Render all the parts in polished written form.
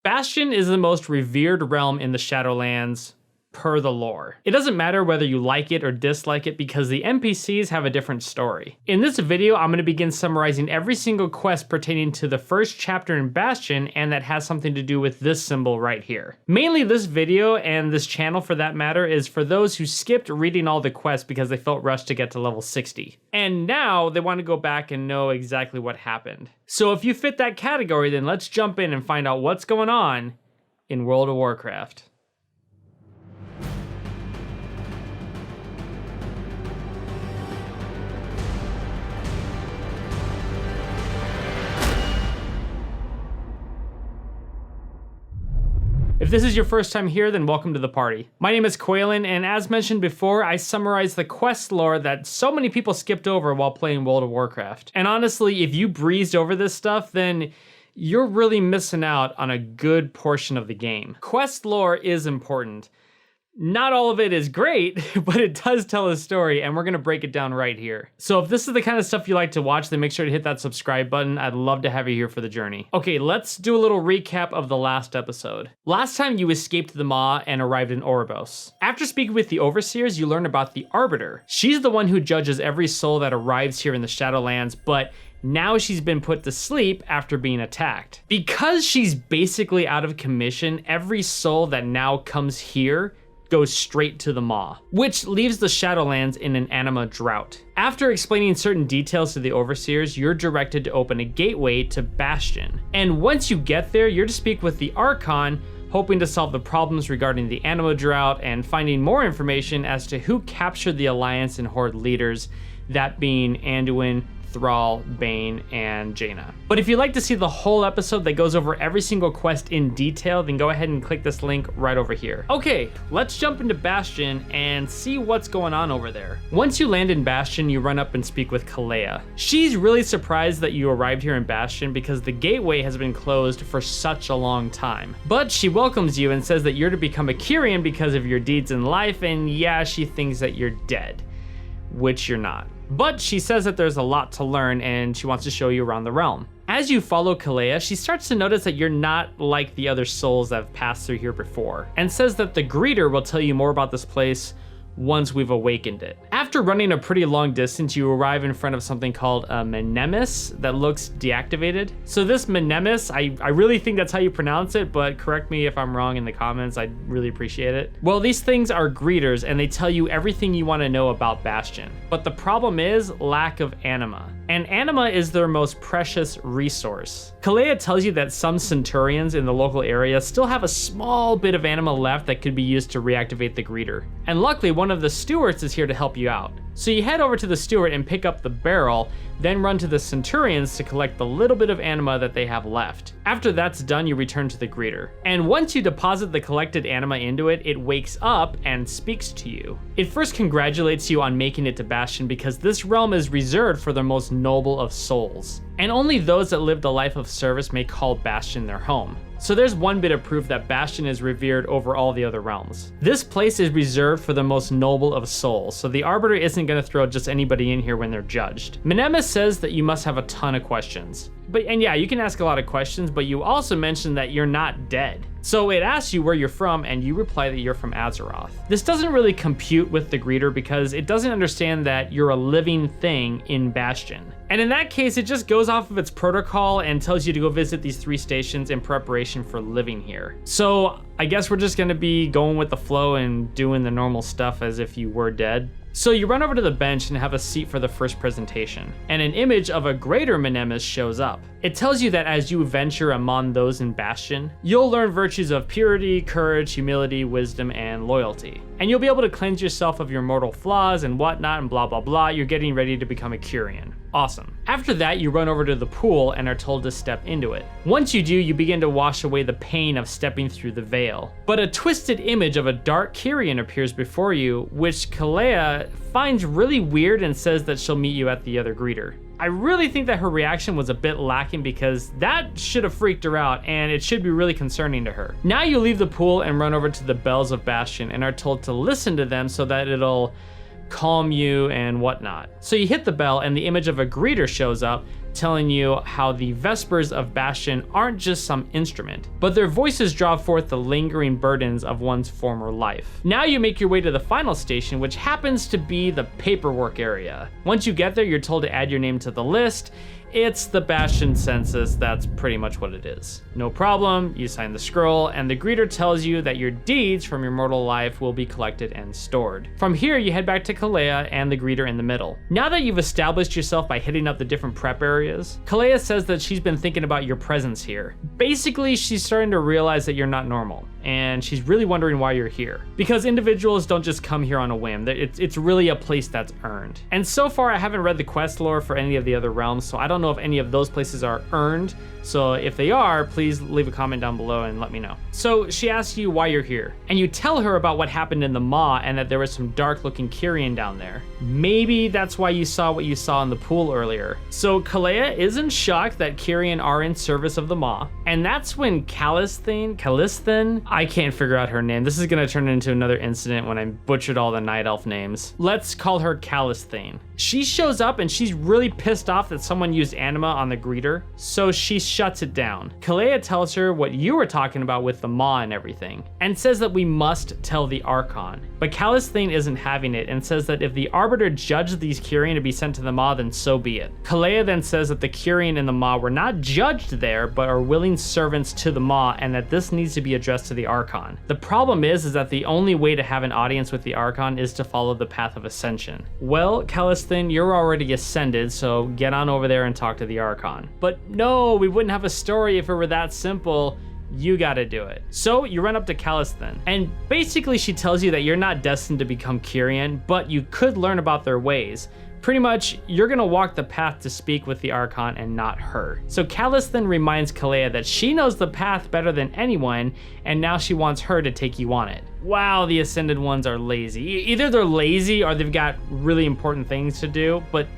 Bastion is the most revered realm in the Shadowlands, per the lore. It doesn't matter whether you like it or dislike it because the NPCs have a different story. In this video, I'm going to begin summarizing every single quest pertaining to the first chapter in Bastion, and that has something to do with this symbol right here. Mainly this video, and this channel for that matter, is for those who skipped reading all the quests because they felt rushed to get to level 60. And now they want to go back and know exactly what happened. So if you fit that category, then let's jump in and find out what's going on in World of Warcraft. If this is your first time here, then welcome to the party. My name is Quaylen, and as mentioned before, I summarize the quest lore that so many people skipped over while playing World of Warcraft. And honestly, if you breezed over this stuff, then you're really missing out on a good portion of the game. Quest lore is important. Not all of it is great, but it does tell a story, and we're gonna break it down right here. So if this is the kind of stuff you like to watch, then make sure to hit that subscribe button. I'd love to have you here for the journey. Okay, let's do a little recap of the last episode. Last time you escaped the Maw and arrived in Oribos. After speaking with the Overseers, you learn about the Arbiter. She's the one who judges every soul that arrives here in the Shadowlands, but now she's been put to sleep after being attacked. Because she's basically out of commission, every soul that now comes here goes straight to the Maw, which leaves the Shadowlands in an anima drought. After explaining certain details to the Overseers, you're directed to open a gateway to Bastion. And once you get there, you're to speak with the Archon, hoping to solve the problems regarding the anima drought and finding more information as to who captured the Alliance and Horde leaders, that being Anduin, Thrall, Bane, and Jaina. But if you'd like to see the whole episode that goes over every single quest in detail, then go ahead and click this link right over here. Okay, let's jump into Bastion and see what's going on over there. Once you land in Bastion, you run up and speak with Kalea. She's really surprised that you arrived here in Bastion because the gateway has been closed for such a long time. But she welcomes you and says that you're to become a Kyrian because of your deeds in life, and yeah, she thinks that you're dead, which you're not. But she says that there's a lot to learn and she wants to show you around the realm. As you follow Kalea, she starts to notice that you're not like the other souls that have passed through here before, and says that the greeter will tell you more about this place once we've awakened it. After running a pretty long distance, you arrive in front of something called a Mnemis that looks deactivated. So this Mnemis, I really think that's how you pronounce it, but correct me if I'm wrong in the comments, I'd really appreciate it. Well, these things are greeters and they tell you everything you want to know about Bastion. But the problem is lack of anima. And anima is their most precious resource. Kalea tells you that some Centurions in the local area still have a small bit of anima left that could be used to reactivate the greeter. And luckily, one of the stewards is here to help you out. So you head over to the steward and pick up the barrel, then run to the Centurions to collect the little bit of anima that they have left. After that's done, you return to the greeter. And once you deposit the collected anima into it, it wakes up and speaks to you. It first congratulates you on making it to Bastion because this realm is reserved for the most noble of souls. And only those that lived a life of service may call Bastion their home. So there's one bit of proof that Bastion is revered over all the other realms. This place is reserved for the most noble of souls, so the Arbiter isn't going to throw just anybody in here when they're judged. Mnemis says that you must have a ton of questions. And yeah, you can ask a lot of questions, but you also mentioned that you're not dead. So it asks you where you're from, and you reply that you're from Azeroth. This doesn't really compute with the greeter because it doesn't understand that you're a living thing in Bastion. And in that case, it just goes off of its protocol and tells you to go visit these 3 stations in preparation for living here. So I guess we're just gonna be going with the flow and doing the normal stuff as if you were dead. So you run over to the bench and have a seat for the first presentation, and an image of a greater Mnemis shows up. It tells you that as you venture among those in Bastion, you'll learn virtues of purity, courage, humility, wisdom, and loyalty. And you'll be able to cleanse yourself of your mortal flaws and whatnot and blah blah blah. You're getting ready to become a Kyrian. Awesome. After that, you run over to the pool and are told to step into it. Once you do, you begin to wash away the pain of stepping through the veil. But a twisted image of a dark Kyrian appears before you, which Kalea finds really weird and says that she'll meet you at the other greeter. I really think that her reaction was a bit lacking because that should have freaked her out and it should be really concerning to her. Now you leave the pool and run over to the bells of Bastion and are told to listen to them so that it'll calm you and whatnot. So you hit the bell and the image of a greeter shows up telling you how the Vespers of Bastion aren't just some instrument, but their voices draw forth the lingering burdens of one's former life. Now you make your way to the final station, which happens to be the paperwork area. Once you get there, you're told to add your name to the list. It's the Bastion census, that's pretty much what it is. No problem, you sign the scroll, and the greeter tells you that your deeds from your mortal life will be collected and stored. From here, you head back to Kalea and the greeter in the middle. Now that you've established yourself by hitting up the different prep areas, Kalea says that she's been thinking about your presence here. Basically, she's starting to realize that you're not normal, and she's really wondering why you're here. Because individuals don't just come here on a whim, it's really a place that's earned. And so far, I haven't read the quest lore for any of the other realms, so I don't know if any of those places are earned, so if they are, please leave a comment down below and let me know. So she asks you why you're here, and you tell her about what happened in the Maw and that there was some dark looking Kyrian down there. Maybe that's why you saw what you saw in the pool earlier. So Kalea isn't shocked that Kyrian are in service of the Maw, and that's when Calisthen, I can't figure out her name. This is gonna turn into another incident when I butchered all the night elf names. Let's call her Calisthen. She shows up and she's really pissed off that someone used anima on the greeter, so she shuts it down. Kalea tells her what you were talking about with the Maw and everything, and says that we must tell the Archon. But Calisthen isn't having it and says that if the Arbiter judged these Kyrian to be sent to the Maw, then so be it. Kalea then says that the Kyrian in the Maw were not judged there, but are willing servants to the Maw, and that this needs to be addressed to the Archon. The problem is that the only way to have an audience with the Archon is to follow the path of ascension. Well, Calisthen, you're already ascended, so get on over there and talk to the Archon. But no, we wouldn't have a story if it were that simple. You gotta do it. So you run up to Calisthen, and basically she tells you that you're not destined to become Kyrian, but you could learn about their ways. Pretty much, you're gonna walk the path to speak with the Archon and not her. So Calisthen reminds Kalea that she knows the path better than anyone, and now she wants her to take you on it. Wow, the Ascended ones are lazy. Either they're lazy or they've got really important things to do, but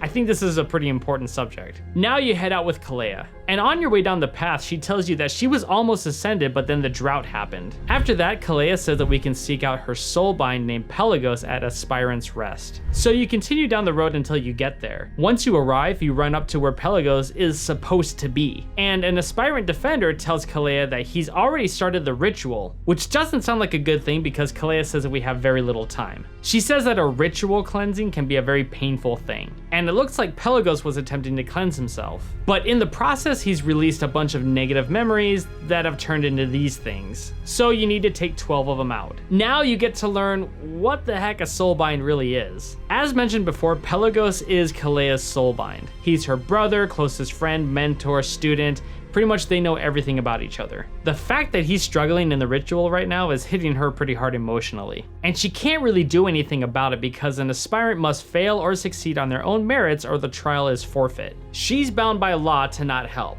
I think this is a pretty important subject. Now you head out with Kalea, and on your way down the path, she tells you that she was almost ascended, but then the drought happened. After that, Kalea says that we can seek out her soulbind named Pelagos at Aspirant's Rest. So you continue down the road until you get there. Once you arrive, you run up to where Pelagos is supposed to be, and an aspirant defender tells Kalea that he's already started the ritual, which doesn't sound like a good thing because Kalea says that we have very little time. She says that a ritual cleansing can be a very painful thing, and it looks like Pelagos was attempting to cleanse himself. But in the process, he's released a bunch of negative memories that have turned into these things. So you need to take 12 of them out. Now you get to learn what the heck a soulbind really is. As mentioned before, Pelagos is Kalea's soulbind. He's her brother, closest friend, mentor, student. Pretty much they know everything about each other. The fact that he's struggling in the ritual right now is hitting her pretty hard emotionally. And she can't really do anything about it because an aspirant must fail or succeed on their own merits or the trial is forfeit. She's bound by law to not help.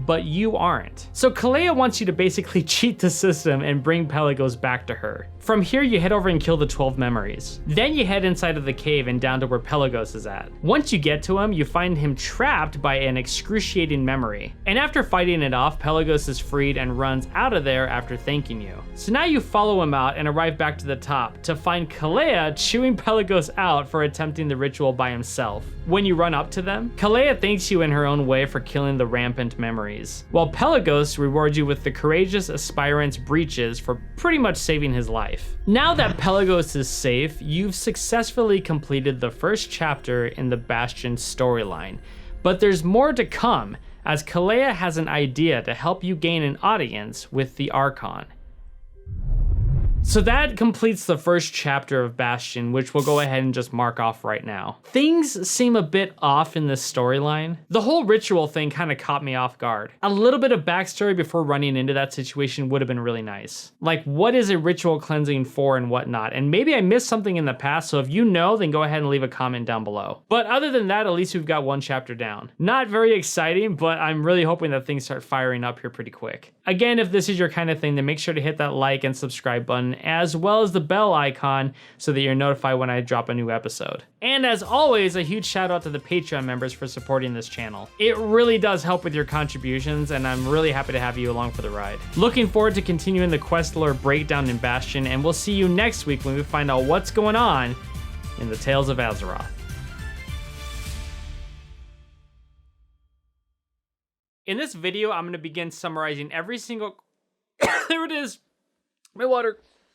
But you aren't. So Kalea wants you to basically cheat the system and bring Pelagos back to her. From here, you head over and kill the 12 memories. Then you head inside of the cave and down to where Pelagos is at. Once you get to him, you find him trapped by an excruciating memory. And after fighting it off, Pelagos is freed and runs out of there after thanking you. So now you follow him out and arrive back to the top to find Kalea chewing Pelagos out for attempting the ritual by himself. When you run up to them, Kalea thanks you in her own way for killing the rampant memories, while Pelagos rewards you with the courageous aspirant's breeches for pretty much saving his life. Now that Pelagos is safe, you've successfully completed the first chapter in the Bastion storyline, but there's more to come as Kalea has an idea to help you gain an audience with the Archon. So that completes the first chapter of Bastion, which we'll go ahead and just mark off right now. Things seem a bit off in this storyline. The whole ritual thing kind of caught me off guard. A little bit of backstory before running into that situation would have been really nice. Like, what is a ritual cleansing for and whatnot? And maybe I missed something in the past, so if you know, then go ahead and leave a comment down below. But other than that, at least we've got one chapter down. Not very exciting, but I'm really hoping that things start firing up here pretty quick. Again, if this is your kind of thing, then make sure to hit that like and subscribe button, as well as the bell icon so that you're notified when I drop a new episode. And as always, a huge shout out to the Patreon members for supporting this channel. It really does help with your contributions, and I'm really happy to have you along for the ride. Looking forward to continuing the quest lore breakdown in Bastion, and we'll see you next week when we find out what's going on in the Tales of Azeroth. In this video, I'm going to begin summarizing every single... There it is! My water.